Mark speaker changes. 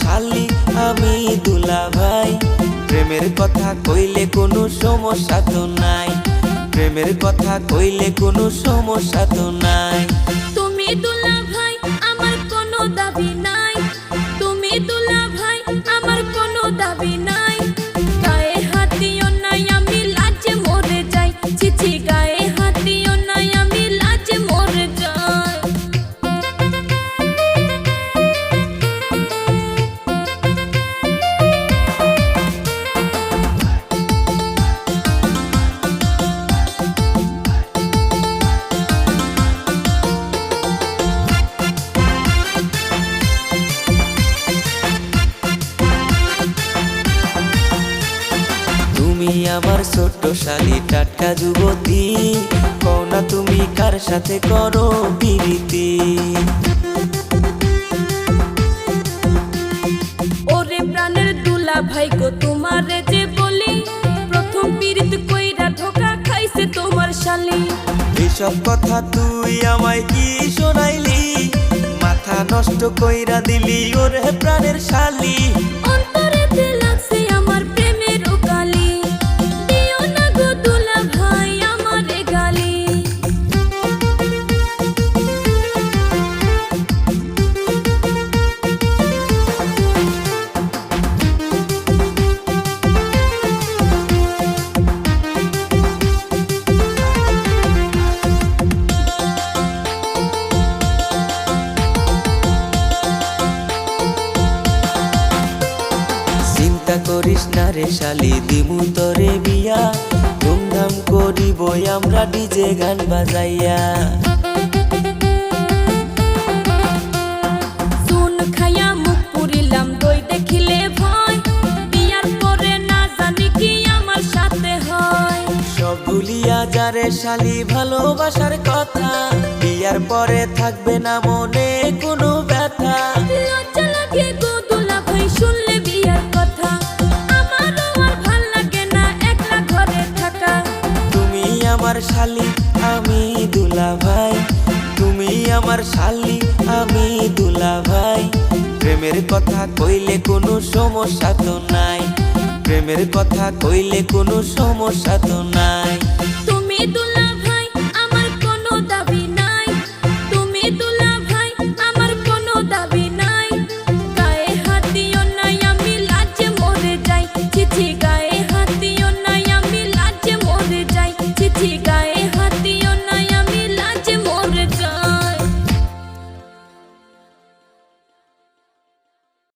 Speaker 1: শালি আমি দুলা ভাই। প্রেমের কথা কইলে কোনো সমস্যা তো নাই, প্রেমের কথা কইলে কোনো সমস্যা তো নাই।
Speaker 2: তুমি দুলা ভাই আমার কোনো দাবি নাই, তুমি দুলা ভাই আমার কোনো দাবি নাই। গায়ে হাতিও নাই আমি লাজে মরে যাই, চিঠি গায়ে হাতিও নাই আমি লাজে মরে যাই।
Speaker 1: তুমি আমার ছোট্ট শালি টাটকা যুবতী, কও না তুমি কার সাথে করো প্রীতি।
Speaker 2: ওরে প্রাণের দুলা ভাই গো তোমারে যে বলি, প্রথম পীড়িত কইরা ধোকা খাইছে তোমার শালি।
Speaker 1: এসব কথা তুই আমায় কি শোনাইলি, মাথা নষ্ট কইরা দিলি ওরে প্রাণের শালি।
Speaker 2: অন্তরেতে লাগছে আমার প্রেমের কালি, দিও না গো দুলা ভাই আমারে গালি।
Speaker 1: চিন্তা করিস না রে শালি, দিমু তোরে বিয়া, ধুমধাম করিব আমরা ডিজে গান বাজাইয়া।
Speaker 2: চুন খাইয়া মুখ পুরিলাম দই দেখিলে ভয়, বিয়ার পরে না জানি কি আমার সাথে হয়।
Speaker 1: সব ভুলিয়া যারে শালি ভালোবাসার কথা, বিয়ার পরে থাকবে না মনে কোনো ব্যথা।
Speaker 2: লজ্জা লাগে গো দুলা ভাই শুনলে বিয়ার কথা, আমারও আর ভাল লাগে না একলা ঘরে থাকা।
Speaker 1: তুমি আমার শালি আমি দুলা ভাই, তুমি আমার শালি আমি দুলা ভাই। প্রেমের কথা কইলে কোনো সমস্যা তো নাই, প্রেমের কথা কইলে কোনো সমস্যা তো নাই।
Speaker 2: তুমি দুলা